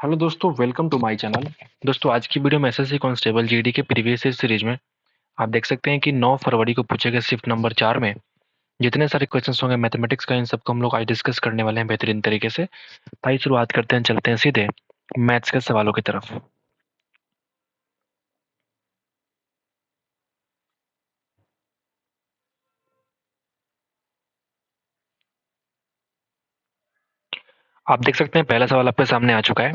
Hello दोस्तों, welcome to my channel. दोस्तों, आज की वीडियो में एसएससी कांस्टेबल जीडी के प्रीवियस ईयर सीरीज में आप देख सकते हैं कि 9 फरवरी को पूछे गए शिफ्ट नंबर 4 में जितने सारे क्वेश्चंस होंगे मैथमेटिक्स का, इन सबको हम लोग आज डिस्कस करने वाले हैं बेहतरीन तरीके से। आइए शुरुआत करते हैं, चलते हैं सीधे मैथ्स के सवालों की तरफ। आप देख सकते हैं पहला सवाल आपके सामने आ चुका है।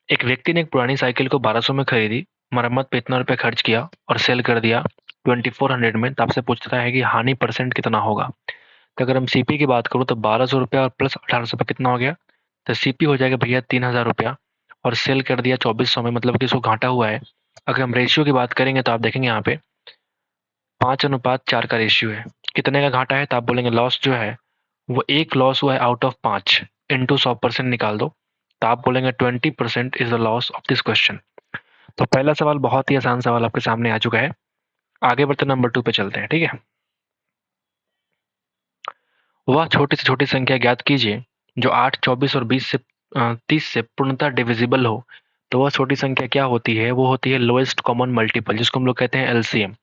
एक व्यक्ति ने एक पुरानी साइकिल को 1200 में खरीदी, मरम्मत पे इतना रुपया खर्च किया और सेल कर दिया 2400 में। तो आपसे पूछता है कि हानि परसेंट कितना होगा। तो अगर हम सीपी की बात करूँ तो 1200 रुपया और प्लस 1800 रुपया कितना हो गया। तो सीपी हो जाएगा भैया 3000 रुपया और सेल कर दिया 2400 में, मतलब कि इसको घाटा हुआ है। अगर हम रेशियो की बात करेंगे तो आप देखेंगे यहाँ पे 5:4 का रेशियो है। कितने का घाटा है तो आप बोलेंगे लॉस जो है वो एक लॉस हुआ है आउट ऑफ 5 इंटू 100% निकाल दो, तो आप बोलेंगे 20% is the loss of this question. तो पहला सवाल बहुत ही आसान सवाल आपके सामने आ चुका है। आगे बढ़ते नंबर 2 पे चलते हैं, ठीक है। वह छोटी से छोटी संख्या ज्ञात कीजिए जो 8, 24 और 30 से पूर्णतः डिविजिबल हो। तो वह छोटी संख्या क्या होती है, वो होती है लोएस्ट कॉमन मल्टीपल, जिसको हम लोग कहते हैं एलसीएम।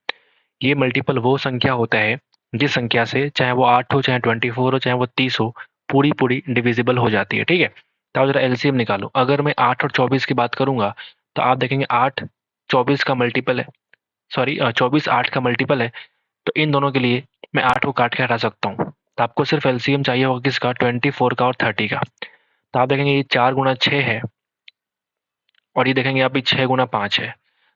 ये मल्टीपल वो संख्या होता है जिस संख्या से चाहे वो 8 हो, चाहे 24 हो, चाहे वो 30 हो, पूरी पूरी डिविजिबल हो जाती है, ठीक है। तो आप जरा एलसीएम निकालो। अगर मैं 8 और 24 की बात करूंगा तो आप देखेंगे 8 24 का मल्टीपल है, सॉरी 24 8 का मल्टीपल है। तो इन दोनों के लिए मैं 8 को काट के हटा सकता हूँ। तो आपको सिर्फ एलसीएम चाहिए होगा किसका, 24 का और 30 का। तो आप देखेंगे ये 4 गुना 6 है और ये देखेंगे आप 6 गुना 5 है।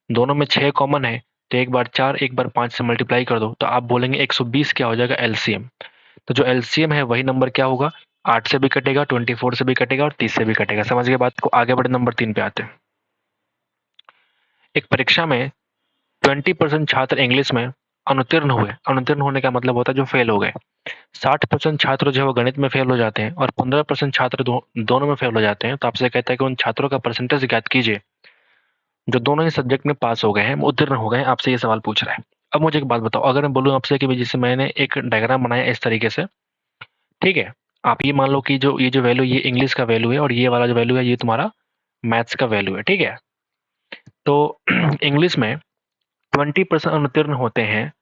दोनों में 6 कॉमन है, तो एक बार 4 एक बार 5 से मल्टीप्लाई कर दो तो आप बोलेंगे 120 क्या हो जाएगा एलसीएम। तो जो एलसीएम है वही नंबर क्या होगा, 8 से भी कटेगा, 24 से भी कटेगा और 30 से भी कटेगा। समझ गए बात को। आगे बढ़े नंबर 3 पे आते हैं। एक परीक्षा में 20% छात्र इंग्लिश में अनुत्तीर्ण हुए। अनुत्तीर्ण होने का मतलब होता है जो फेल हो गए। 60% छात्र जो है वो गणित में फेल हो जाते हैं और 15% छात्र दोनों में फेल हो जाते हैं। तो आपसे कहता है कि उन छात्रों का परसेंटेज ज्ञात कीजिए जो दोनों ही सब्जेक्ट में पास हो गए हैं, उत्तीर्ण हो गए हैं। आपसे ये सवाल पूछ रहा है। अब मुझे एक बात बताओ, अगर मैं बोलूँ आपसे कि जैसे मैंने एक डायग्राम बनाया इस तरीके से, ठीक है। आप ये मान लो कि जो ये वैल्यू ये इंग्लिश का वैल्यू है और ये वाला जो वैल्यू है ये तुम्हारा मैथ्स का वैल्यू है, ठीक है। तो इंग्लिश में 20% अनुत्तीर्ण होते हैं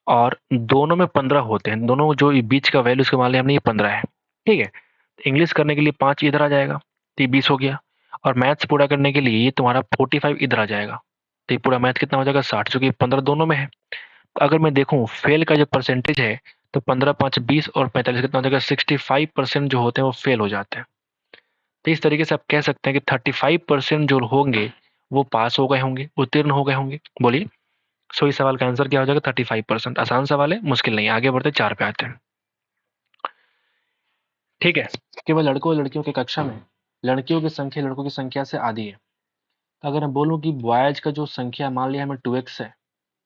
और दोनों में 15 होते हैं। दोनों जो बीच का वैल्यू इसके मान लिया हमने, ये 15 है, ठीक है। इंग्लिश करने के लिए 5 इधर आ जाएगा तो ये 20 हो गया। और मैथ्स पूरा करने के लिए ये तुम्हारा 45 इधर आ जाएगा तो ये पूरा मैथ कितना हो जाएगा 60, चूंकि 15 दोनों में है। तो अगर मैं देखूं फेल का जो परसेंटेज है तो 15 5 20 और 45 कितना हो जाएगा 65% जो होते हैं वो फेल हो जाते हैं। तो इस तरीके से आप कह सकते हैं कि 35% जो होंगे वो पास हो गए होंगे, उत्तीर्ण हो गए होंगे। बोलिए, सो इस सवाल का आंसर क्या हो जाएगा 35%। आसान सवाल है, मुश्किल नहीं। आगे बढ़ते 4 पे आते हैं, ठीक है। केवल लड़कों और लड़कियों की कक्षा में लड़कियों की संख्या लड़कों की संख्या से आधी है। तो अगर मैं बोलूं कि बॉयज का जो संख्या मान लिया हमें 2x है,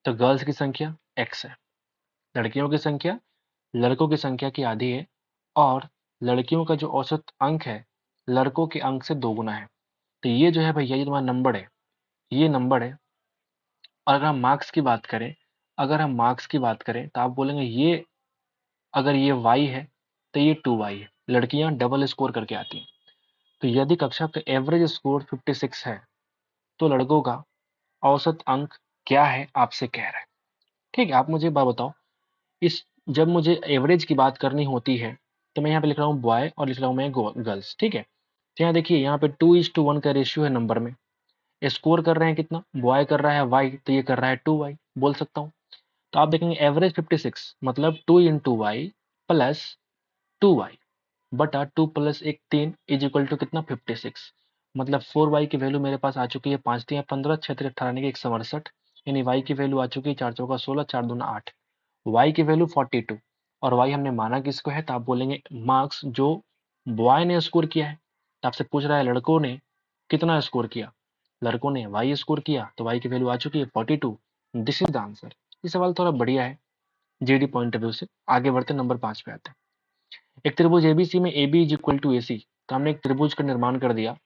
तो गर्ल्स की संख्या x है। लड़कियों की संख्या लड़कों की संख्या की आधी है और लड़कियों का जो औसत अंक है लड़कों के अंक से 2 गुना है। तो ये जो है भैया ये तुम्हारा नंबर है, ये नंबर है। और अगर हम मार्क्स की बात करें, तो आप बोलेंगे ये अगर ये y है तो ये 2y है। लड़कियां डबल स्कोर करके आती हैं। तो यदि कक्षा का एवरेज स्कोर 56 है तो लड़कों का औसत अंक क्या है आपसे कह रहा है, ठीक है। आप मुझे बात बताओ, इस जब मुझे एवरेज की बात करनी होती है तो मैं यहाँ पे लिख रहा हूँ बॉय और लिख रहा हूँ मैं गर्ल्स, ठीक है। तो यहाँ देखिए यहाँ पे 2:1 का रेशियो है नंबर में। स्कोर कर रहे हैं कितना, बॉय कर रहा है वाई तो ये कर रहा है 2y, बोल सकता हूँ। तो आप देखेंगे एवरेज 56 मतलब 2 इंटू वाई प्लस 2y बटा 2 प्लस 1 3 इज इक्वल टू कितना 56। मतलब 4y की वैल्यू मेरे पास आ चुकी है 5 3 15 6 3 18 की 168, यानी y की वैल्यू आ चुकी है 4 चौका 16 4 दूना 8, y की वैल्यू 42। और y हमने माना किसको है, तो आप बोलेंगे मार्क्स जो बॉय ने स्कोर किया है। तो आपसे पूछ रहा है लड़कों ने कितना स्कोर किया, लड़कों ने y स्कोर किया तो y की वैल्यू आ चुकी है 42। This is the answer. ये सवाल थोड़ा बढ़िया है जीडी पॉइंट ऑफ व्यू से। आगे बढ़ते नंबर 5 पे आते हैं। एक त्रिभुज एबीसी में A B is equal to A C. तो हमने एक त्रिभुज का निर्माण कर दिया,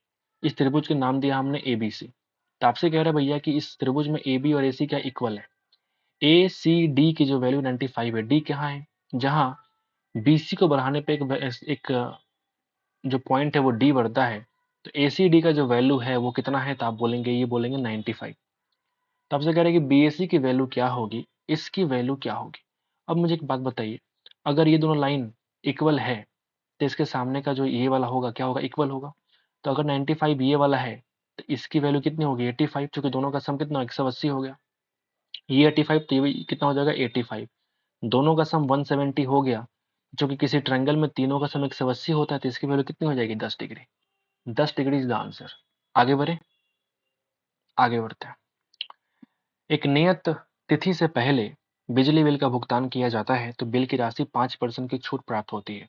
इस त्रिभुज का नाम दिया हमने एबीसी। तो आपसे कह रहा है भैया कि इस त्रिभुज में ए बी और ए सी क्या इक्वल है। ए सी डी की जो वैल्यू 95 है, डी कहाँ है, जहाँ बी सी को बढ़ाने पे एक जो पॉइंट है वो डी बढ़ता है, तो ACD का जो वैल्यू है वो कितना है, तो आप बोलेंगे, ये बोलेंगे 95। तो आपसे कह रहे हैं कि BAC की वैल्यू क्या होगी, इसकी वैल्यू क्या होगी। अब मुझे एक बात बताइए, अगर ये दोनों लाइन इक्वल है तो इसके सामने का जो ये वाला होगा क्या होगा, इक्वल होगा। तो अगर 95 ये वाला है तो इसकी वैल्यू कितनी होगी, 85, क्योंकि दोनों का सम कितना 180 हो गया। ये 85 तो ये भी कितना हो जाएगा 85, दोनों का सम 170 हो गया। जो कि किसी ट्रायंगल में तीनों का सम 180 होता है तो इसकी वैल्यू कितनी हो जाएगी, 10 degree. 10 degree is the answer. आगे बढ़े, आगे बढ़ते हैं। एक नियत तिथि से पहले बिजली बिल का भुगतान किया जाता है तो बिल की राशि 5% की छूट प्राप्त होती है।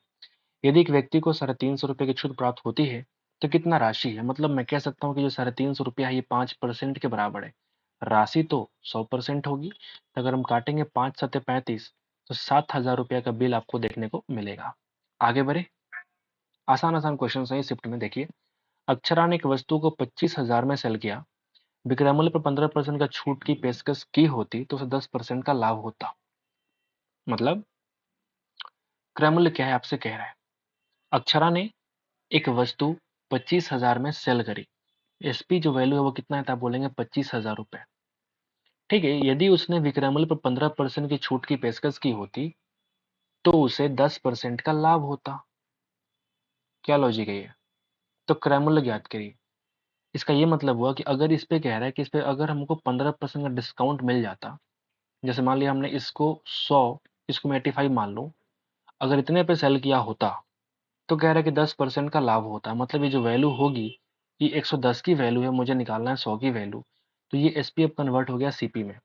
यदि एक व्यक्ति को 350 रुपये की छूट प्राप्त होती है तो कितना राशि है, मतलब मैं कह सकता हूँ कि जो 350 रुपया है ये 5% के बराबर है। राशि तो 100% होगी, तो अगर हम काटेंगे 5×7=35 तो 7,000 रुपया का बिल आपको देखने को मिलेगा। आगे बढ़े, आसान आसान क्वेश्चन है शिफ्ट में। देखिए, अक्षरा ने एक वस्तु को 25,000 में सेल किया, विक्रय मूल्य पर 15% का छूट की पेशकश की होती तो उसे 10% का लाभ होता। मतलब क्रय मूल्य क्या है, आपसे कह रहा है अक्षरा ने एक वस्तु 25,000 में सेल करी, एसपी जो वैल्यू है वो कितना है, तो आप बोलेंगे 25,000 रुपए। ठीक है, यदि उसने विक्रय मूल्य पर 15% की छूट की पेशकश की होती तो उसे 10% का लाभ होता। क्या लॉजिक है ये, तो क्रय मूल्य ज्ञात करिए। इसका ये मतलब हुआ कि अगर इस पे कह रहा है कि इस पे अगर हमको 15% का डिस्काउंट मिल जाता, जैसे मान लिया हमने इसको 100, इसको मैं 85 मान लूं, अगर इतने पे सेल किया होता तो कह रहा है कि 10% का लाभ होता है। मतलब ये जो वैल्यू होगी, ये 110 की वैल्यू है, मुझे निकालना है 100 की वैल्यू, तो ये एसपीएफ कन्वर्ट हो गया सीपी में।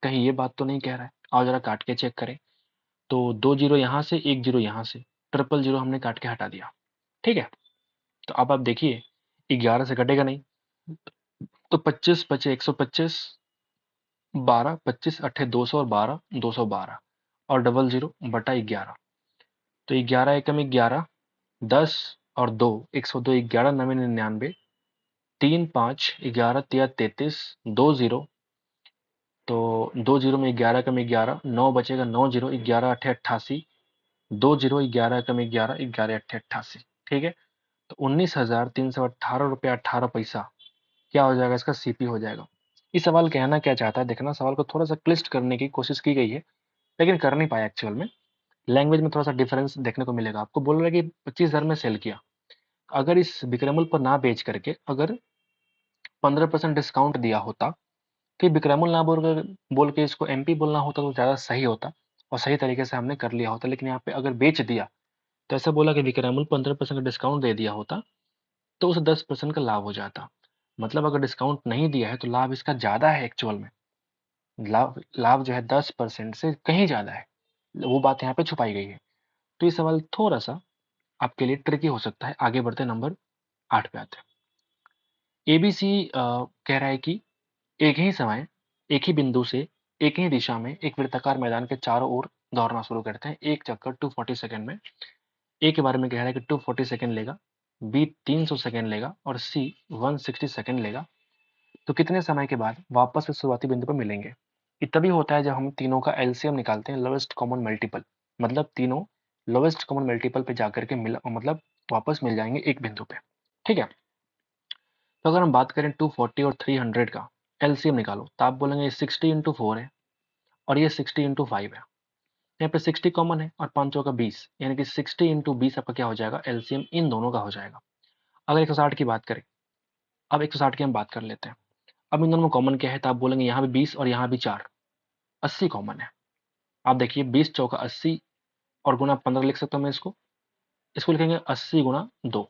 कहीं ये बात तो नहीं कह रहा है, आओ जरा काट के चेक करें। तो 2 जीरो यहाँ से, 1 जीरो यहाँ से, ट्रिपल जीरो हमने काट के हटा दिया। ठीक है, तो अब आप देखिए 11 से कटेगा नहीं, तो 25 बचे 125, 12 25 अट्ठे 200 और 12 212, और डबल जीरो बटा 11। तो 11 एकम 11, 10 और 2 102, 11 9 99, 3 5 11 13 33, 2 जीरो, तो 2 जीरो में 11 कम 11, 9 बचेगा, 9 जीरो 11 अट्ठे 88, 2 जीरो 11 कम 11, 11 अट्ठे 88। ठीक है, तो 19,318 रुपया 18 पैसा क्या हो जाएगा, इसका सीपी हो जाएगा। इस सवाल कहना क्या चाहता है, देखना सवाल को थोड़ा सा क्लिष्ट करने की कोशिश की गई है लेकिन कर नहीं पाया एक्चुअल में। लैंग्वेज में थोड़ा सा डिफरेंस देखने को मिलेगा आपको। बोल रहा है कि 25,000 में सेल किया, अगर इस विक्रय पर ना बेच करके अगर 15% डिस्काउंट दिया होता, कि विक्रमुल ना बोल के इसको एमपी बोलना होता तो ज़्यादा सही होता और सही तरीके से हमने कर लिया होता। लेकिन यहाँ पे अगर बेच दिया तो ऐसा बोला कि विक्रमुल 15% का डिस्काउंट दे दिया होता तो उसे 10% का लाभ हो जाता। मतलब अगर डिस्काउंट नहीं दिया है तो लाभ इसका ज़्यादा है एक्चुअल में। लाभ लाभ जो है 10% से कहीं ज़्यादा है, वो बात यहाँ पे छुपाई गई है। तो ये सवाल थोड़ा सा आपके लिए ट्रिकी हो सकता है। आगे बढ़ते नंबर 8 पे आते हैं। एबीसी कह रहा है कि एक ही समय, एक ही बिंदु से एक ही दिशा में एक वृत्ताकार मैदान के चारों ओर दौड़ना शुरू करते हैं, एक चक्कर 240 सेकंड में। ए के बारे में कह रहा है कि 240 सेकंड लेगा, बी 300 सेकंड लेगा और सी 160 सेकंड लेगा। तो कितने समय के बाद वापस से शुरुआती बिंदु पर मिलेंगे। ये तभी होता है जब हम तीनों का एलसीएम निकालते हैं, लोवेस्ट कॉमन मल्टीपल। मतलब तीनों लोवेस्ट कॉमन मल्टीपल पे जाकर के मतलब वापस मिल जाएंगे एक बिंदु पे। ठीक है, तो अगर हम बात करें 240 और 300 का एलसीएम निकालो, तो आप बोलेंगे 60 × 4 है और ये 60 × 5 है। यहाँ पे 60 कॉमन है और 5 का 20, यानी कि 60 × 20 आपका क्या हो जाएगा, एलसीएम इन दोनों का हो जाएगा। अगर 160 की बात करें, अब 160 की हम बात कर लेते हैं। अब इन दोनों में कॉमन क्या है, तो आप बोलेंगे यहाँ भी 20 और यहाँ भी 4, 80 कॉमन है। आप देखिए 20 चौका 80 और गुना 15 लिख सकता हूँ मैं इसको, इसको लिखेंगे 80 × 2।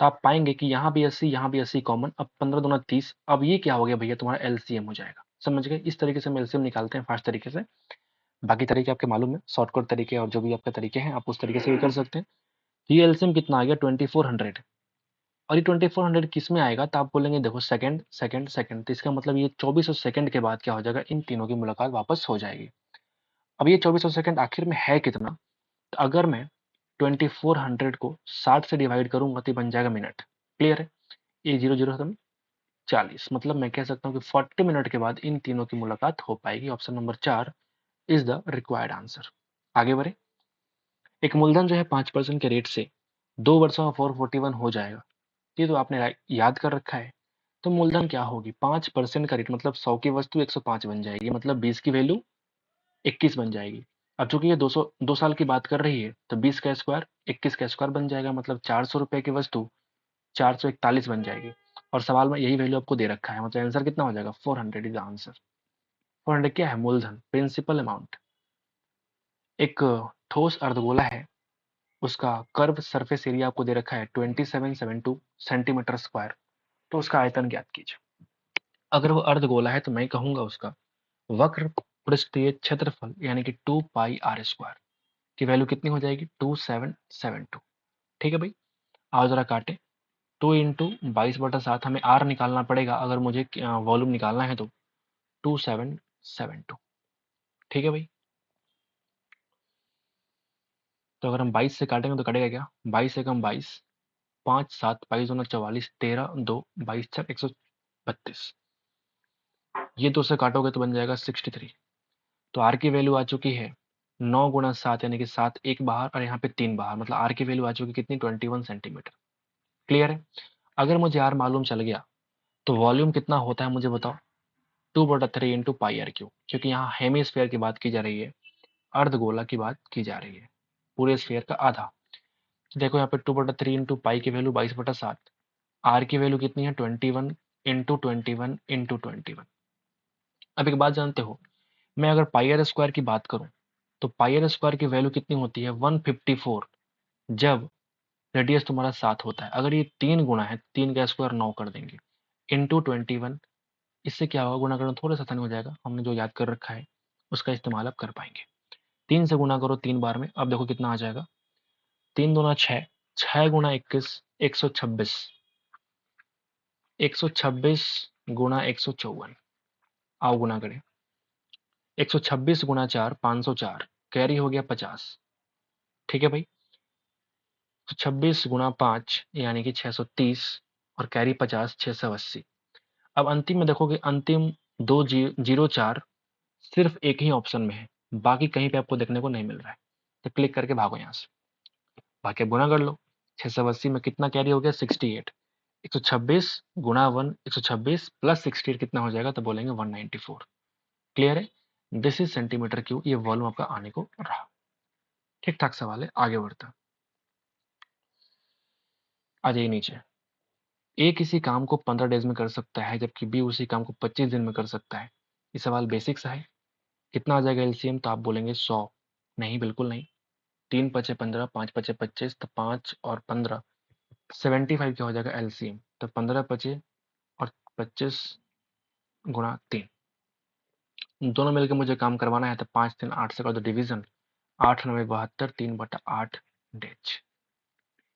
तो आप पाएंगे कि यहाँ भी 80, यहाँ भी 80 कॉमन। अब 15 दूना 30, अब ये क्या हो गया भैया, तुम्हारा एलसीएम हो जाएगा। समझ गए, इस तरीके से हम एलसीएम निकालते हैं फास्ट तरीके से। बाकी तरीके आपके मालूम है, शॉर्टकट तरीके और जो भी आपके तरीके हैं आप उस तरीके से भी कर सकते हैं। तो ये एलसीएम कितना आ गया 2400, और ये 2400 किस में आएगा, तो आप बोलेंगे देखो सेकंड सेकंड सेकंड, तो इसका मतलब ये 2400 सेकंड के बाद क्या हो जाएगा, इन तीनों की मुलाकात वापस हो जाएगी। अब ये 2400 सेकंड आखिर में है कितना, तो अगर मैं 2400 को 60 से डिवाइड करूंगा तो बन जाएगा मिनट। क्लियर है, ये 0 0 खत्म, 40। मतलब मैं कह सकता हूँ कि 40 मिनट के बाद इन तीनों की मुलाकात हो पाएगी। Option number 4 is the required answer. आगे बढ़े, एक मूलधन जो है 5% के रेट से 2 वर्षों में 441 हो जाएगा। ये तो आपने याद कर रखा है। तो मूलधन क्या होगी, 5% का रेट, मतलब 100 की वस्तु 105 बन जाएगी, मतलब 20 की वैल्यू 21 बन जाएगी। अब चूंकि ये 2 साल की बात कर रही है, तो 20 का स्क्वायर 21 का स्क्वायर बन जाएगा, मतलब 400 रुपए की वस्तु 441 बन जाएगी। और सवाल में यही वैल्यू आपको दे रखा है, मतलब आंसर कितना हो जाएगा, 400 इज आंसर। 400 क्या है, मूलधन, प्रिंसिपल अमाउंट। एक ठोस अर्धगोला है, उसका कर्व सरफेस एरिया आपको दे रखा है 2772 सेंटीमीटर स्क्वायर। तो उसका आयतन ज्ञात कीजिए। अगर वो अर्धगोला है तो मैं कहूंगा उसका वक्र पृष्ठीय क्षेत्रफल यानी कि 2 पाई r² की वैल्यू कितनी हो जाएगी, 2772। ठीक है भाई, आओ जरा काटे। 2 × 22/7 हमें r निकालना पड़ेगा अगर मुझे वॉल्यूम निकालना है तो 2772। ठीक है भाई, तो अगर हम 22 से काटेंगे तो कटेगा क्या, 22 एकम 22, 5 7 22 दूना 44, 13 2 22 6 132। ये 2 से काटोगे तो बन जाएगा 63। तो आर की वैल्यू आ चुकी है 9 × 7 यानी कि 7 एक बाहर और यहाँ पे 3 बाहर, मतलब आर की वैल्यू आ चुकी कितनी, 21 सेंटीमीटर। क्लियर है। अगर मुझे आर मालूम चल गया तो वॉल्यूम कितना होता है मुझे बताओ, 2/3 इंटू पाई आर क्यू, क्योंकि यहाँ हेमीस्फेयर की बात की जा रही है, अर्धगोला की बात की जा रही है, पूरे स्फेयर का आधा। तो देखो यहाँ पे 2/3 इंटू पाई की वैल्यू 22/7, आर की वैल्यू कितनी है 21 इंटू 21 इंटू 21। अब एक बात जानते हो, मैं अगर पाई आर स्क्वायर की बात करूं तो पाई आर स्क्वायर की वैल्यू कितनी होती है 154, जब रेडियस तुम्हारा 7 होता है। अगर ये 3 गुना है, 3 का स्क्वायर 9 कर देंगे, इंटू 21, इससे क्या होगा, गुना करना थोड़ा सा आसान हो जाएगा, हमने जो याद कर रखा है उसका इस्तेमाल आप कर पाएंगे। 3 से गुना करो 3 बार में, अब देखो कितना आ जाएगा, 3 दूना 6, 6 गुना 21 126, 126 गुना 154, आओ गुना करें, 126 गुना 4 504, कैरी हो गया 50। ठीक है भाई, तो 26 गुना 5 यानी कि 630, और कैरी 50 680। अब अंतिम में देखोगे, अंतिम दो जीरो चार सिर्फ एक ही ऑप्शन में है, बाकी कहीं पे आपको देखने को नहीं मिल रहा है, तो क्लिक करके भागो यहाँ से, बाकी गुना कर लो। 680 में कितना कैरी हो गया, 68, 126 गुना 1 126 प्लस 68 कितना हो जाएगा, तो बोलेंगे 194। क्लियर है, दिस इज सेंटीमीटर क्यूब, ये वॉल्यूम आपका आने को रहा। ठीक ठाक सवाल है, आगे बढ़ता। आ जाइए नीचे। ए किसी काम को 15 डेज में कर सकता है, जबकि बी उसी काम को 25 दिन में कर सकता है। ये सवाल बेसिक सा है। कितना आ जाएगा एलसीएम, तो आप बोलेंगे 100। नहीं, बिल्कुल नहीं। 3×5 = 15, 5×5 = 25, तो 5 और 15 75 क्या हो जाएगा एलसीएम, तो 15×5 और 25 × 3 दोनों मिलकर मुझे काम करवाना है, तो 5×3 = 8 से कर दो डिवीजन, 8×9 = 72, 3/8 डेज।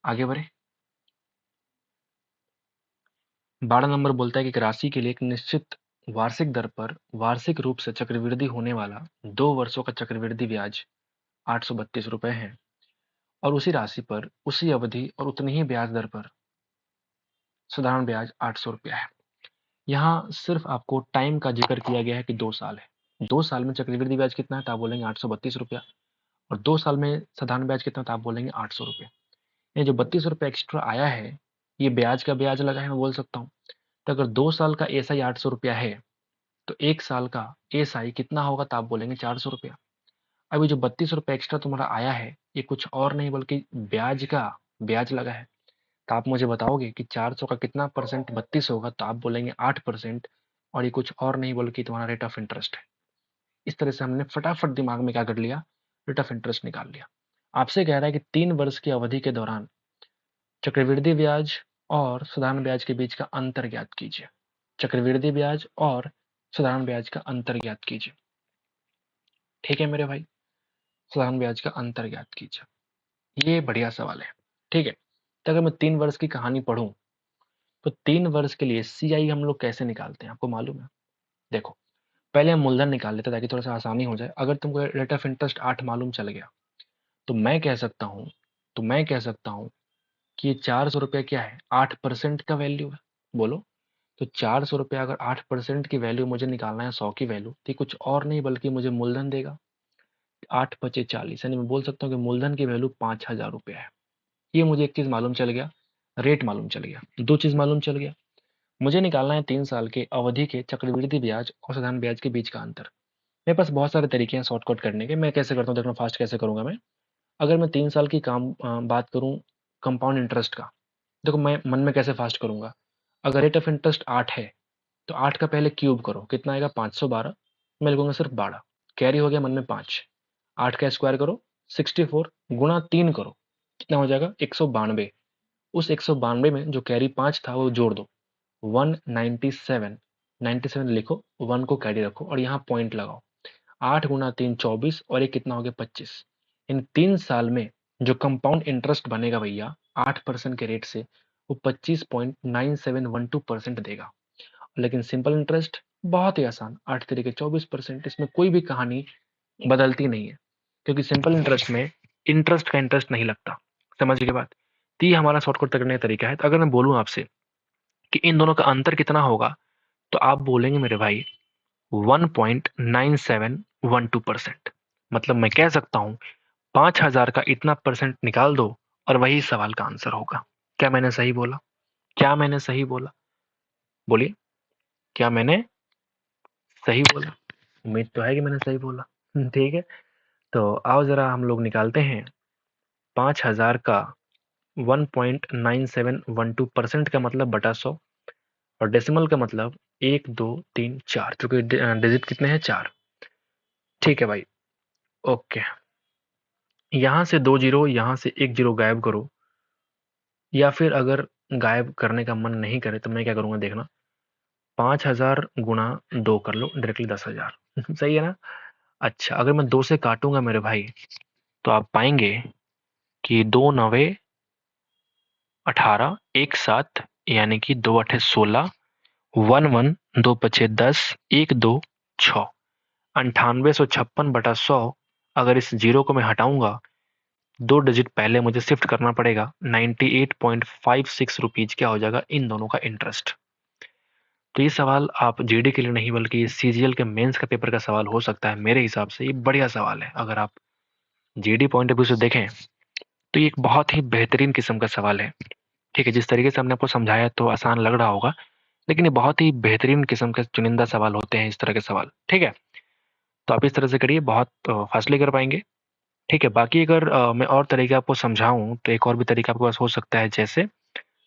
आगे बढ़े। 12 नंबर बोलता है कि एक राशि के लिए एक निश्चित वार्षिक दर पर वार्षिक रूप से चक्रवृद्धि होने वाला 2 वर्षों का चक्रवृद्धि ब्याज 832 रुपए है, और उसी राशि पर उसी अवधि और उतनी ही ब्याज दर पर साधारण ब्याज 800 रुपया है। यहाँ सिर्फ आपको टाइम का जिक्र किया गया है कि 2 साल है। 2 साल में चक्रवृद्धि ब्याज कितना है, तो आप बोलेंगे 832 रुपया, और 2 साल में साधारण ब्याज कितना, तो आप बोलेंगे 800 रुपया। ये जो 32 रुपये एक्स्ट्रा आया है, ये ब्याज का ब्याज लगा है, मैं बोल सकता हूँ। तो अगर 2 साल का एसआई 800 रुपया है, तो 1 साल का एसआई कितना होगा, तो आप बोलेंगे 400 रुपया। अभी जो 32 रुपये एक्स्ट्रा तुम्हारा आया है, ये कुछ और नहीं बल्कि ब्याज का ब्याज लगा है। तो आप मुझे बताओगे कि 400 का कितना परसेंट 32 होगा, तो आप बोलेंगे 8%, और ये कुछ और नहीं बल्कि तुम्हारा रेट ऑफ इंटरेस्ट है। इस तरह से हमने फटाफट दिमाग में क्या कर लिया, रेट ऑफ इंटरेस्ट निकाल लिया। आपसे कह रहा है कि 3 वर्ष की अवधि के दौरान चक्रवृद्धि ब्याज और साधारण ब्याज के बीच का अंतर ज्ञात कीजिए। चक्रवृद्धि ब्याज और साधारण ब्याज का अंतर ज्ञात कीजिए। ठीक है मेरे भाई, साधारण ब्याज का अंतर ज्ञात कीजिए। ये बढ़िया सवाल है। ठीक है, तो अगर मैं 3 वर्ष की कहानी पढ़ूं, तो 3 वर्ष के लिए सीआई हम लोग कैसे निकालते हैं, आपको मालूम है। देखो, पहले हम मूलधन निकाल लेते हैं ताकि थोड़ा सा आसानी हो जाए। अगर तुमको रेट ऑफ इंटरेस्ट 8 मालूम चल गया, तो मैं कह सकता हूँ कि ये 400 रुपया क्या है, 8% का वैल्यू है। बोलो, तो 400 रुपया अगर 8% की वैल्यू मुझे निकालना है, 100 की वैल्यू, तो कुछ और नहीं बल्कि मुझे मूलधन देगा। 8×5 = 40, यानी मैं बोल सकता हूँ कि मूलधन की वैल्यू 5000 रुपया है। ये मुझे एक चीज मालूम चल गया, रेट मालूम चल गया, 2 चीज़ मालूम चल गया। मुझे निकालना है 3 साल के अवधि के चक्रवृद्धि ब्याज और साधारण ब्याज के बीच का अंतर। मेरे पास बहुत सारे तरीके हैं शॉर्टकट करने के। मैं कैसे करता हूँ देखना, फास्ट कैसे करूँगा मैं। अगर मैं 3 साल की बात करूँ कंपाउंड इंटरेस्ट का, देखो मैं मन में कैसे फास्ट करूँगा। अगर रेट ऑफ इंटरेस्ट 8 है, तो 8 का पहले क्यूब करो, कितना आएगा 512। मैं लिखूँगा सिर्फ 12, कैरी हो गया मन में 5। 8 का स्क्वायर करो 64 गुणा 3 करो, कितना हो जाएगा 192। उस 192 में जो कैरी 5 था वो जोड़ दो, 197। 97 लिखो, 1 को कैरी रखो और यहाँ पॉइंट लगाओ। 8 गुना 3 24 और ये कितना हो गया 25। इन 3 साल में जो कंपाउंड इंटरेस्ट बनेगा भैया 8% के रेट से, वो 25.9712% देगा। लेकिन सिंपल इंटरेस्ट बहुत ही आसान, 8 तरीके 24%। इसमें कोई भी कहानी बदलती नहीं है, क्योंकि सिंपल इंटरेस्ट में इंटरेस्ट का इंटरेस्ट नहीं लगता। समझ के बात। तो ये हमारा शॉर्टकट करने का तरीका है। तो अगर मैं बोलूँ आपसे कि इन दोनों का अंतर कितना होगा, तो आप बोलेंगे मेरे भाई 1.9712%। मतलब मैं कह सकता हूँ 5000 का इतना परसेंट निकाल दो और वही सवाल का आंसर होगा। क्या मैंने सही बोला? क्या मैंने सही बोला? बोलिए, क्या मैंने सही बोला? उम्मीद तो है कि मैंने सही बोला। ठीक है, तो आओ जरा हम लोग निकालते हैं 5000 का 1.9712% का मतलब बटा 100, और डेसिमल का मतलब 1 2 3 4, क्योंकि डिजिट कितने हैं 4। ठीक है भाई, ओके। यहाँ से 2 जीरो, यहाँ से 1 जीरो गायब करो, या फिर अगर गायब करने का मन नहीं करे तो मैं क्या करूँगा देखना, 5000 गुणा 2 कर लो, डायरेक्टली 10,000। सही है ना? अच्छा, अगर मैं 2 से काटूंगा मेरे भाई, तो आप पाएंगे कि 2 नवे 18, 1 7, यानी कि 2 अठे 16, 1 1, 2 पचे 10, 1 2 6, 9856 बटा 100। अगर इस जीरो को मैं हटाऊंगा, 2 डिजिट पहले मुझे शिफ्ट करना पड़ेगा, 98.56 रुपीज क्या हो जाएगा इन दोनों का इंटरेस्ट। तो ये सवाल आप जीडी के लिए नहीं बल्कि सीजीएल के मेंस का पेपर का सवाल हो सकता है। मेरे हिसाब से ये बढ़िया सवाल है। अगर आप जीडी पॉइंट ऑफ व्यू से देखें तो ये एक बहुत ही बेहतरीन किस्म का सवाल है। ठीक है, जिस तरीके से हमने आपको समझाया तो आसान लग रहा होगा, लेकिन ये बहुत ही बेहतरीन किस्म के चुनिंदा सवाल होते हैं, इस तरह के सवाल। ठीक है, तो आप इस तरह से करिए, बहुत फास्टली कर पाएंगे। ठीक है, बाकी अगर मैं और तरीके आपको समझाऊं तो एक और भी तरीका आपके पास हो सकता है, जैसे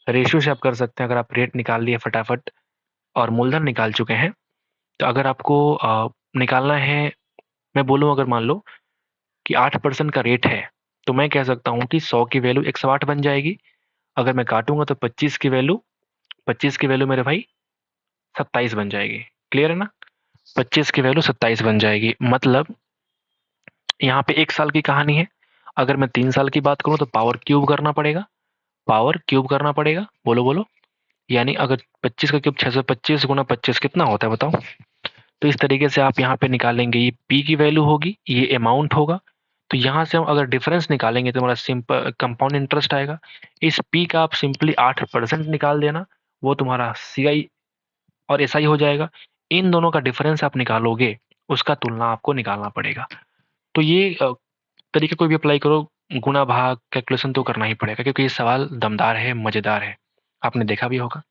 रेशियो से आप कर सकते हैं। अगर आप रेट निकाल लिए फटाफट और मूलधन निकाल चुके हैं, तो अगर आपको निकालना है, मैं बोलूँ अगर मान लो कि 8% का रेट है, तो मैं कह सकता हूँ कि 100 की वैल्यू 108 बन जाएगी। अगर मैं काटूंगा तो 25 की वैल्यू मेरे भाई 27 बन जाएगी। क्लियर है ना? 25 की वैल्यू 27 बन जाएगी। मतलब यहाँ पे 1 साल की कहानी है। अगर मैं 3 साल की बात करूँ तो पावर क्यूब करना पड़ेगा, पावर क्यूब करना पड़ेगा। बोलो बोलो, यानी अगर 25 का क्यूब 625 गुना 25 कितना होता है बताओ? तो इस तरीके से आप यहाँ पे निकालेंगे, ये पी की वैल्यू होगी, ये अमाउंट होगा। तो यहाँ से हम अगर डिफरेंस निकालेंगे तो हमारा सिंपल कंपाउंड इंटरेस्ट आएगा। इस पी का आप सिंपली 8% निकाल देना, वो तुम्हारा सी आई और एस आई हो जाएगा। इन दोनों का डिफरेंस आप निकालोगे, उसका तुलना आपको निकालना पड़ेगा। तो ये तरीके कोई भी अप्लाई करो, गुणा भाग कैलकुलेशन तो करना ही पड़ेगा, क्योंकि ये सवाल दमदार है, मजेदार है, आपने देखा भी होगा।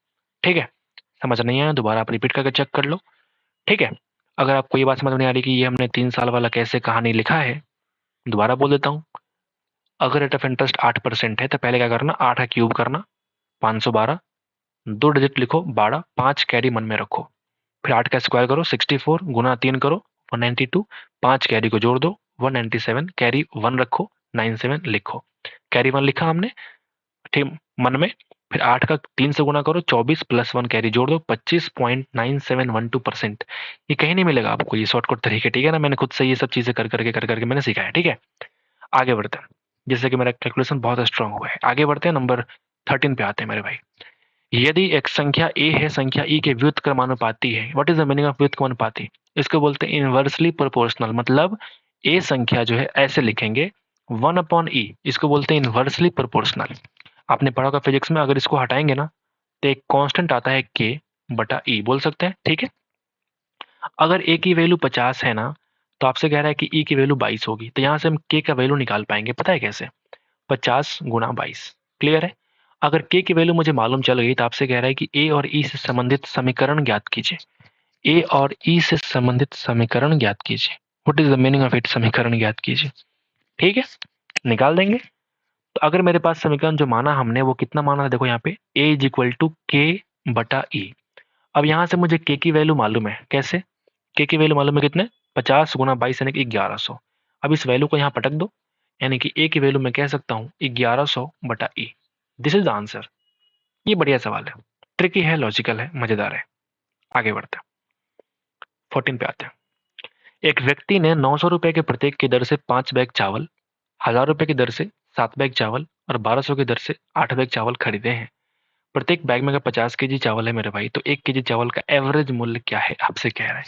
ठीक है, समझ नहीं आया दोबारा आप रिपीट करके चेक कर लो। ठीक है, अगर आपको ये बात समझ नहीं आ रही कि ये हमने 3 साल वाला कैसे कहानी लिखा है, दोबारा बोल देता हूँ। अगर रेट ऑफ इंटरेस्ट 8% है तो पहले क्या करना, 8 का क्यूब करना 512, 2 डिजिट लिखो 12, 5 कैरी मन में रखो, फिर 8 का स्क्वायर करो 64 गुना 3 करो 192, 5 कैरी को जोड़ दो 197, कैरी 1 रखो 97 लिखो, कैरी 1 लिखा हमने ठीक मन में। फिर 8 का 3 से गुना करो 24 प्लस 1 कैरी जोड़ दो 25.9712%। ये कहीं नहीं मिलेगा आपको, ये शॉर्टकट तरीके। ठीक है ना? मैंने खुद से ये सब चीजें कर करके मैंने सीखा है। ठीक है, आगे बढ़ते हैं। जैसे कि मेरा कैलकुलेशन बहुत स्ट्रांग हुआ है, आगे बढ़ते हैं। नंबर 13 पे आते हैं मेरे भाई। यदि एक संख्या ए है, संख्या ई के व्युत्क्रमानुपाती है। What is the meaning of व्युत्क्रमानुपाती? इसको बोलते हैं इनवर्सली प्रोपोर्शनल। मतलब ए संख्या जो है ऐसे लिखेंगे 1/e, इसको बोलते हैं इनवर्सली प्रोपोर्शनल। आपने पढ़ा होगा फिजिक्स में, अगर इसको हटाएंगे ना तो एक कांस्टेंट आता है के बटा ई, बोल सकते हैं। ठीक है, अगर ए की वैल्यू 50 है ना, तो आपसे कह रहा है कि ई की वैल्यू 22 होगी, तो यहाँ से हम के का वैल्यू निकाल पाएंगे। पता है कैसे? 50 गुणा 22। क्लियर है? अगर के की वैल्यू मुझे मालूम चल गई तो आपसे कह रहा है कि ए और ई से संबंधित समीकरण ज्ञात कीजिए। ए और ई से संबंधित समीकरण ज्ञात कीजिए। What is the meaning of it? समीकरण ज्ञात कीजिए। ठीक है, निकाल देंगे। तो अगर मेरे पास समीकरण जो माना हमने वो कितना माना है, देखो यहाँ पे a इज इक्वल टू के बटा ई। अब यहाँ से मुझे के की वैल्यू मालूम है। कैसे? के की वैल्यू मालूम है कितने? 50 गुना 22 यानी कि 1100। अब इस वैल्यू को यहाँ पटक दो, यानी कि ए की वैल्यू मैं कह सकता हूँ 1100 बटा E. This is the answer. ये बढ़िया सवाल है, ट्रिकी है, लॉजिकल है, मजेदार है। आगे बढ़ते हैं, 14 पे आते हैं। एक व्यक्ति ने 900 रुपए के प्रत्येक की दर से 5 बैग चावल, 1000 रुपए की दर से 7 बैग चावल और 1200 की दर से 8 बैग चावल खरीदे हैं। प्रत्येक बैग में अगर 50 केजी चावल है मेरे भाई, तो 1 केजी चावल का एवरेज मूल्य क्या है? आपसे कह रहा है।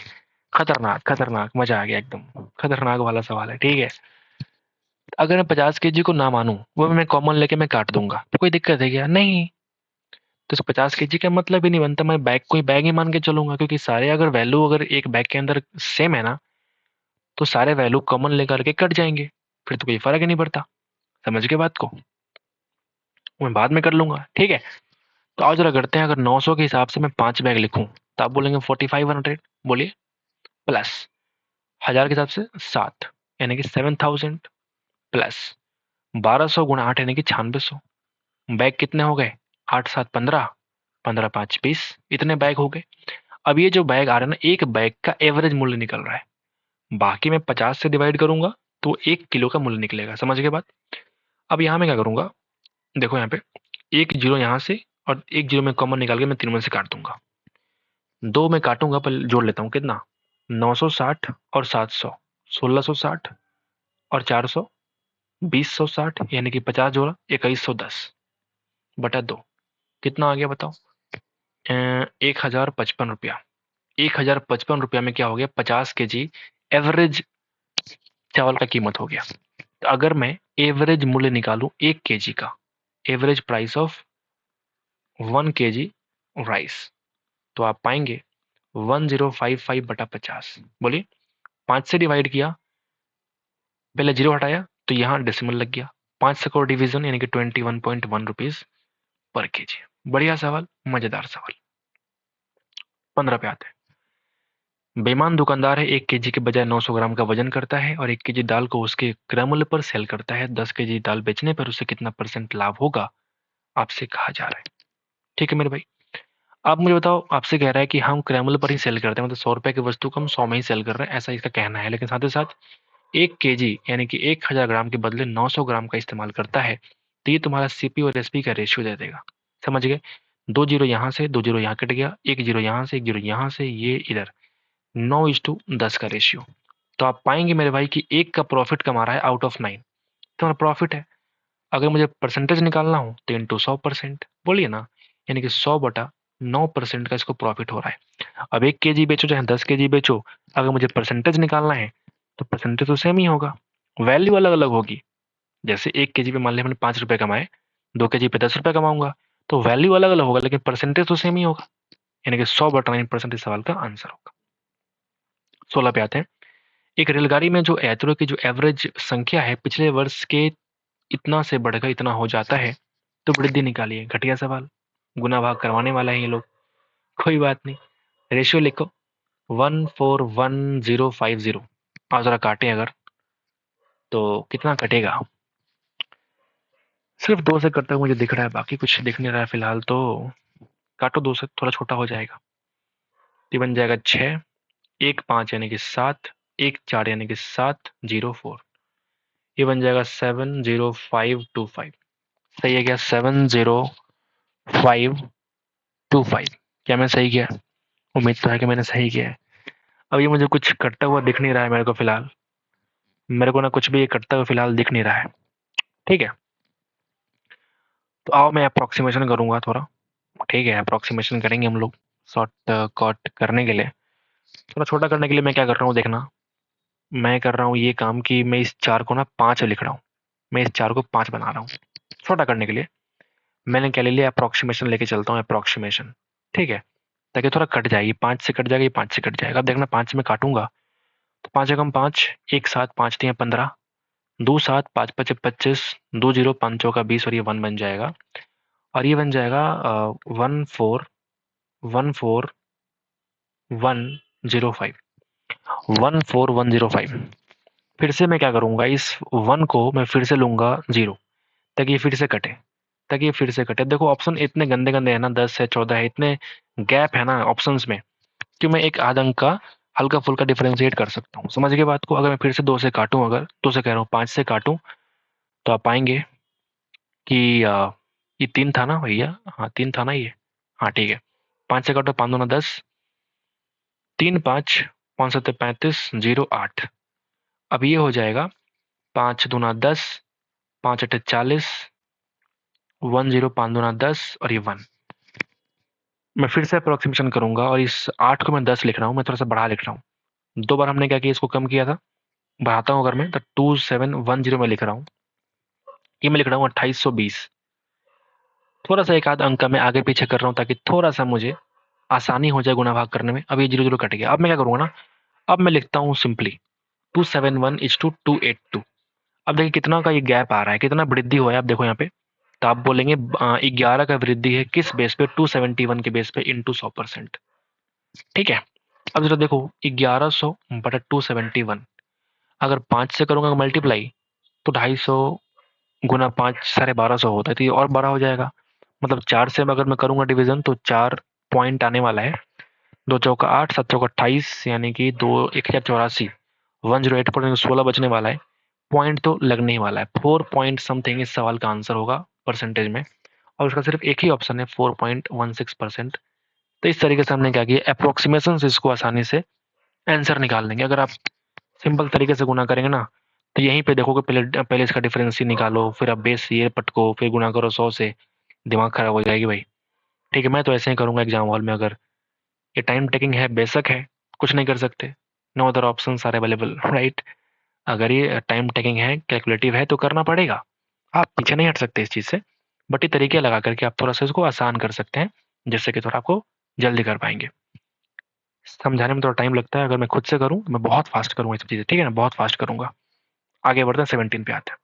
खतरनाक खतरनाक, मजा आ गया एकदम। खतरनाक वाला सवाल है। ठीक है, अगर मैं 50 केजी को ना मानूं, वो मैं कॉमन लेके मैं काट दूंगा, तो कोई दिक्कत है क्या? नहीं। तो इस 50 केजी का मतलब ही नहीं बनता, मैं बैग को ही बैग ही मान के चलूंगा, क्योंकि सारे अगर वैल्यू अगर एक बैग के अंदर सेम है ना, तो सारे वैल्यू कॉमन लेकर के कट जाएंगे, फिर तो कोई फर्क ही नहीं पड़ता। समझ के बात को? मैं बाद में कर लूंगा। ठीक है, तो आओ जरा करते हैं। अगर 900 के हिसाब से मैं 5 बैग लिखूं तो आप बोलेंगे 4500। बोलिए। प्लस 1000 के हिसाब से 7 यानी कि 7000 प्लस 1200 गुणा 8 यानी कि 9600। बैग कितने हो गए? 8 7 15, 15 5 20, इतने बैग हो गए। अब ये जो बैग आ रहा है ना, एक बैग का एवरेज मूल्य निकल रहा है। बाकी मैं 50 से डिवाइड करूंगा तो 1 किलो का मूल्य निकलेगा। समझ गए बात? अब यहाँ मैं क्या करूंगा, देखो यहाँ पे एक जीरो यहाँ से और एक जीरो में कॉमन निकाल के मैं तीनों में से काट दूंगा। 2 में काटूंगा पर जोड़ लेता हूँ। कितना? 960 और 700, 1660 और 400, 2060 यानी कि 50 जोड़ा 2110 बटा 2। कितना आ गया बताओ? 1055 रुपया। 1055 रुपया में क्या हो गया? 50 केजी एवरेज चावल का कीमत हो गया। तो अगर मैं एवरेज मूल्य निकालूं 1 केजी का, average price of 1 KG rice, तो आप पाएंगे 1055 बटा 50। बोलिए। 5 से डिवाइड किया, पहले जीरो हटाया तो यहाँ डेसिमल लग गया। 5 से करो डिवीजन यानी कि 21.1 रुपीज पर केजी। बढ़िया सवाल, मजेदार सवाल। 15 पे आते हैं। बेईमान दुकानदार है, 1 केजी के बजाय 900 ग्राम का वजन करता है और 1 केजी दाल को उसके क्रय मूल्य पर सेल करता है। 10 केजी दाल बेचने पर उसे कितना % लाभ होगा, आपसे कहा जा रहा है। ठीक है मेरे भाई, आप मुझे बताओ। आपसे कह रहा है कि हम क्रय मूल्य पर ही सेल करते हैं, मतलब 100 रुपए की वस्तु को हम 100 में ही सेल कर रहे हैं, ऐसा इसका कहना है। लेकिन साथ ही साथ 1 केजी यानी कि 1000 ग्राम के बदले 900 ग्राम का इस्तेमाल करता है, तो ये तुम्हारा सीपी और एसपी का रेशियो दे देगा। समझ गए? 2 जीरो यहाँ से, 2 जीरो यहाँ कट गया, 1 जीरो यहाँ से, 1 जीरो यहाँ से, ये इधर 9:10 का रेशियो। तो आप पाएंगे मेरे भाई कि एक का प्रॉफिट कमा रहा है आउट ऑफ 9, तुम्हारा प्रॉफिट है। अगर मुझे परसेंटेज निकालना हो तो इंटू 100%, बोलिए ना, यानी कि 100/9% का इसको प्रॉफिट हो रहा है। अब 1 केजी बेचो चाहे 10 केजी बेचो, अगर मुझे परसेंटेज निकालना है तो परसेंटेज तो सेम ही होगा, वैल्यू अलग अलग होगी। जैसे 1 केजी पे मान लिया मैंने 5 रुपए कमाए, 2 केजी पे 10 रुपए कमाऊंगा, तो वैल्यू अलग अलग होगा लेकिन परसेंटेज तो सेम ही होगा, यानी कि 100/9% इस सवाल का आंसर होगा। 16 पे आते हैं। एक रेलगाड़ी में जो यात्रियों की जो एवरेज संख्या है पिछले वर्ष के इतना से बढ़कर इतना हो जाता है, तो वृद्धि निकालिए। घटिया सवाल, गुना भाग करवाने वाला है ये लोग। कोई बात नहीं, रेशियो लिखो 141050। और जरा काटें अगर, तो कितना कटेगा? सिर्फ 2 से करता हुआ मुझे दिख रहा है, बाकी कुछ दिख नहीं रहा है फिलहाल। तो काटो 2 से, थोड़ा छोटा हो जाएगा। ये बन जाएगा 6, 1 5 यानी कि 7, 1 4 यानी कि 704। ये बन जाएगा 70525। सही है क्या? 70525। क्या मैं सही किया? उम्मीद तो है कि मैंने सही किया है। अब ये मुझे कुछ कटता हुआ दिख नहीं रहा है मेरे को फिलहाल। मेरे को ना कुछ भी ये कटता हुआ फिलहाल दिख नहीं रहा है। ठीक है, तो आओ मैं अप्रोक्सीमेशन करूंगा थोड़ा। ठीक है, अप्रोक्सीमेशन करेंगे हम लोग शॉर्ट कट करने के लिए। थोड़ा छोटा करने के लिए मैं क्या कर रहा हूँ देखना। मैं कर रहा हूँ ये काम कि मैं इस 4 को ना 5 लिख रहा हूँ। मैं इस 4 को 5 बना रहा हूँ छोटा करने के लिए। मैंने क्या ले लिया? अप्रोक्सीमेशन लेके चलता हूँ, अप्रोक्सीमेशन। ठीक है, ताकि थोड़ा कट जाए। ये 5 से कट जाएगा, ये 5 से कट जाएगा। अब देखना 5 में काटूंगा तो 5 एकम 5, 1 7 5 3 15, 2 7 5 5 25, 2 0 5 चौका 20 और ये 1 बन जाएगा। और ये बन जाएगा 1414105। 14105। फिर से मैं क्या करूंगा, इस 1 को मैं फिर से लूंगा 0, ताकि ये फिर से कटे, ताकि ये फिर से कटे। देखो ऑप्शन इतने गंदे गंदे है ना, 10 है, 14 है, इतने गैप है ना ऑप्शंस में कि मैं एक आध अंक का हल्का फुल्का डिफरेंशिएट कर सकता हूँ। समझ गए बात को? अगर मैं फिर से 2 से काटूं, अगर 2 से कह रहा हूँ, 5 से काटूं, तो आप पाएंगे कि ये 3 था ना भैया, हाँ 3 था ना ये, हाँ ठीक है। 5 से काटो, 5 दूना 10, 3 5, 5 7 35, 0 8। अब ये हो जाएगा 5 दूना 10, 5 8 40, 1 0, 5 दूना 10 और ये 1। मैं फिर से अप्रोक्सीमेशन करूंगा और इस 8 को मैं 10 लिख रहा हूँ, मैं थोड़ा सा बढ़ा लिख रहा हूँ। 2 बार हमने क्या किया, इसको कम किया था। बढ़ाता हूँ अगर मैं, तो 2710 में लिख रहा हूँ। ये मैं लिख रहा हूँ 2820। थोड़ा सा एक आध अंक का मैं आगे पीछे कर रहा हूँ, ताकि थोड़ा सा मुझे आसानी हो जाए गुणा भाग करने में। अब ये 0 0 कट गया। अब मैं क्या करूंगा ना, अब मैं लिखता हूँ सिंपली 271 इज टू 282। अब देखिए कितना का ये गैप आ रहा है, कितना वृद्धि हुआ है, आप देखो यहाँ पे। तो आप बोलेंगे 11 का वृद्धि है किस बेस पे, 271 के बेस पे, इंटू 100%। ठीक है। अब जरा देखो, 1100 बटा 271, अगर 5 से करूंगा मल्टीप्लाई, तो 250 गुना 5 1250 होता है, तो ये और बड़ा हो जाएगा। मतलब 4 से अगर मैं करूंगा डिवीजन, तो 4 पॉइंट आने वाला है। 2 चौका 8, 7 चौका 28, यानी कि 1084, 108 16 बचने वाला है। पॉइंट तो लगने ही वाला है, 4 पॉइंट समथिंग इस सवाल का आंसर होगा परसेंटेज में। और उसका सिर्फ एक ही ऑप्शन है, 4.16%। तो इस तरीके से हमने क्या किया, अप्रोक्सीमेशन से इसको आसानी से आंसर निकाल लेंगे। अगर आप सिंपल तरीके से गुना करेंगे ना, तो यहीं पे देखोगे, पहले पहले इसका डिफरेंस ही निकालो, फिर आप बेस ये पटको, फिर गुना करो 100 से, दिमाग खराब हो जाएगी भाई। ठीक है, मैं तो ऐसे ही करूंगा एग्जाम हॉल में। अगर ये टाइम टेकिंग है, बेशक है, कुछ नहीं कर सकते, no other option are available, right. अगर ये टाइम टेकिंग है, कैलकुलेटिव है, तो करना पड़ेगा। आप पीछे नहीं हट सकते इस चीज़ से। बट ये तरीके लगा करके आप थोड़ा सा इसको आसान कर सकते हैं, जिससे कि थोड़ा आपको जल्दी कर पाएंगे। समझाने में थोड़ा टाइम लगता है, अगर मैं खुद से करूँ मैं बहुत फास्ट करूँगा ये सब चीज़ें, ठीक है ना, बहुत फास्ट करूँगा। आगे बढ़ते हैं, 17 पे आते हैं।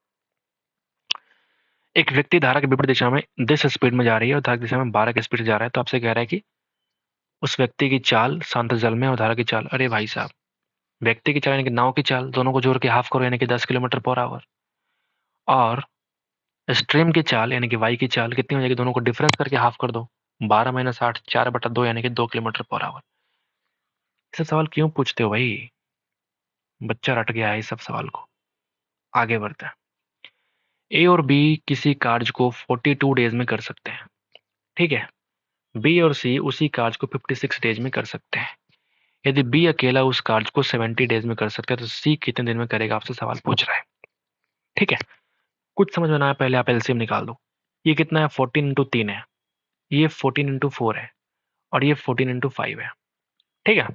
एक व्यक्ति धारा के विपरीत दिशा में 10 स्पीड में जा रही है और धारा की दिशा में 12 की स्पीड से जा रहा है। तो आपसे कह रहा है कि उस व्यक्ति की चाल शांत जल में और धारा की चाल। अरे भाई साहब, व्यक्ति की चाल यानी कि नाव की चाल, दोनों को जोड़ के हाफ करो, यानी कि 10 किलोमीटर पर आवर। और स्ट्रीम की चाल यानी कि वाई की चाल कितनी हो जाएगी, दोनों को डिफरेंस करके हाफ कर दो। 12 माइनस 8, 4/2, यानी कि 2 किलोमीटर पर आवर। ये सवाल क्यों पूछते हो भाई? बच्चा रट गया है इस सब सवाल को। आगे बढ़ते हैं। ए और बी किसी कार्य को 42 डेज में कर सकते हैं, ठीक है। बी और सी उसी कार्य को 56 डेज में कर सकते हैं। यदि बी अकेला उस कार्य को 70 डेज में कर सकता है, तो सी कितने दिन में करेगा, आपसे सवाल पूछ रहा है। ठीक है, कुछ समझ में ना आया, पहले आप एलसीएम निकाल दो। ये कितना है, 14 इंटू 3 है, ये 14 इंटू 4 है, और ये 14 इंटू 5 है। ठीक है,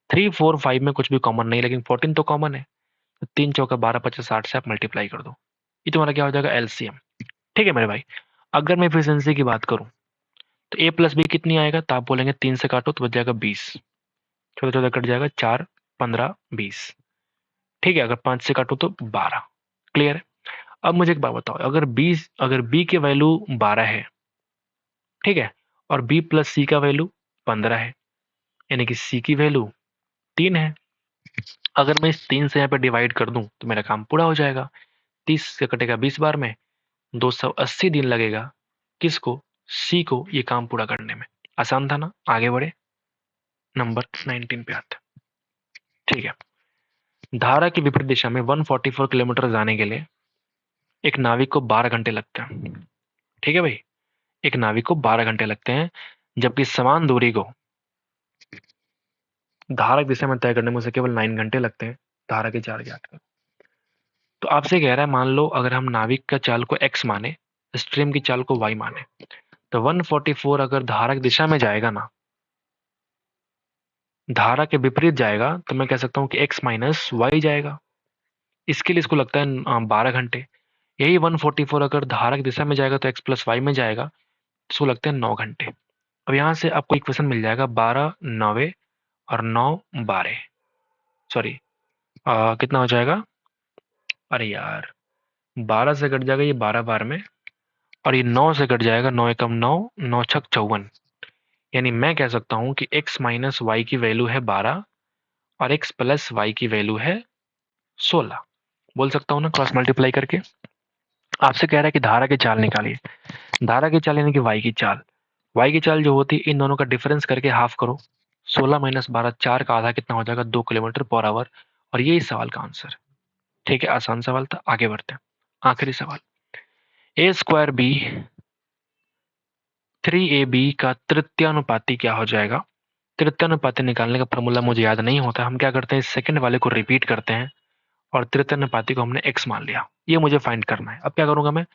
3 4 5 में कुछ भी कॉमन नहीं, लेकिन 14 तो कॉमन है। तो 3 चौका 12 25 60 से आप मल्टीप्लाई कर दो, ये तुम्हारा क्या हो जाएगा, एलसीएम। ठीक है मेरे भाई। अगर मैं एफिशिएंसी की बात करूं, तो ए प्लस बी कितनी आएगा, तो आप बोलेंगे 3 से काटो तो बच जाएगा 20, 14 14 कट जाएगा, 4 15 20। ठीक है, अगर 5 से काटो तो 12। क्लियर है? अब मुझे एक बात बताओ, अगर बी की वैल्यू 12 है, ठीक है, और बी प्लस सी का वैल्यू 15 है, यानी कि सी की वैल्यू 3 है। अगर मैं इस 3 से यहाँ पे डिवाइड कर दूं, तो मेरा काम पूरा हो जाएगा। 30 से कटेगा 20 बार में, 280 दिन लगेगा किसको, सी को, ये काम पूरा करने में। आसान था ना? आगे बढ़े, नंबर 19 पे आते हैं। ठीक है, धारा की विपरीत दिशा में 144 किलोमीटर जाने के लिए एक नाविक को 12 घंटे लगते हैं। ठीक है भाई, एक नाविक को 12 घंटे लगते हैं, जबकि समान दूरी को धारा की दिशा में तय करने में उसे केवल 9 घंटे लगते हैं। धारा के चार ज्ञात करो। तो आपसे कह रहा है, मान लो अगर हम नाविक का चाल को x माने, स्ट्रीम की चाल को y माने, तो 144 अगर धारा की दिशा में जाएगा ना, धारा के विपरीत जाएगा, तो मैं कह सकता हूं कि x माइनस वाई जाएगा। इसके लिए इसको लगता है 12 घंटे। यही 144 अगर धारा की दिशा में जाएगा, तो x प्लस वाई में जाएगा, तो इसको लगते हैं 9 घंटे। अब यहाँ से आपको इक्वेशन मिल जाएगा, 12 9 और 9 12, सॉरी कितना हो जाएगा, अरे यार 12 से कट जाएगा ये 12 बार में, और ये 9 से कट जाएगा, 9 एकम 9, 9 छक 54। यानी मैं कह सकता हूं कि x माइनस वाई की वैल्यू है 12 और x प्लस वाई की वैल्यू है 16। बोल सकता हूँ ना क्रॉस मल्टीप्लाई करके। आपसे कह रहा है कि धारा की चाल निकालिए। धारा की चाल यानी कि वाई की चाल। वाई की चाल जो होती है इन दोनों का डिफरेंस करके हाफ करो। 16 माइनस 12, 4 का आधा कितना हो जाएगा, 2 किलोमीटर पर आवर। और ये इस सवाल का आंसर। ठीक है, आसान सवाल था। आगे बढ़ते हैं। आखिरी सवाल, ए स्क्वायर बी 3ab का तृतीयानुपाती क्या हो जाएगा। तृतीयानुपाती निकालने का फॉर्मूला मुझे याद नहीं होता। हम क्या करते हैं, सेकंड वाले को रिपीट करते हैं और तृतीयानुपाती को हमने x मान लिया। ये मुझे फाइंड करना है। अब क्या करूंगा मैं,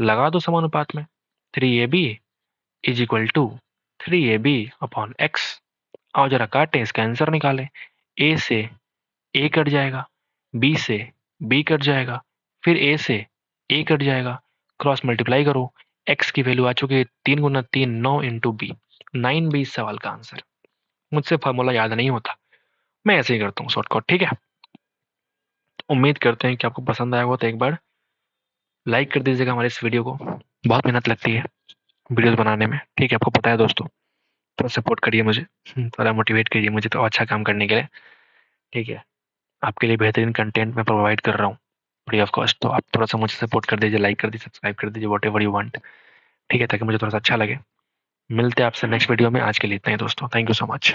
लगा दो समानुपात में। 3ab is equal to 3ab upon x। आओ जरा काटें, इसका आंसर निकालें। a से a कट जाएगा, b से b कट जाएगा, फिर a से a कट जाएगा। क्रॉस मल्टीप्लाई करो, x की वैल्यू आ चुकी है 3 गुना 3, 9 इंटू बी। 9b इस सवाल का आंसर। मुझसे फॉर्मूला याद नहीं होता, मैं ऐसे ही करता हूँ शॉर्टकट। ठीक है, उम्मीद करते हैं कि आपको पसंद आया होगा। तो एक बार लाइक कर दीजिएगा हमारे इस वीडियो को। बहुत मेहनत लगती है वीडियोस बनाने में। ठीक है, आपको पता है दोस्तों। थोड़ा सपोर्ट करिए मुझे, थोड़ा मोटिवेट करिए मुझे तो अच्छा काम करने के लिए। ठीक है, आपके लिए बेहतरीन कंटेंट मैं प्रोवाइड कर रहा हूँ फ्री ऑफ कॉस्ट। तो आप थोड़ा सा मुझे सपोर्ट कर दीजिए, लाइक कर दीजिए, सब्सक्राइब कर दीजिए, वॉट एवर यू वांट। ठीक है, ताकि मुझे थोड़ा सा अच्छा लगे। मिलते हैं आपसे नेक्स्ट वीडियो में। आज के लिए इतना ही दोस्तों, थैंक यू सो मच।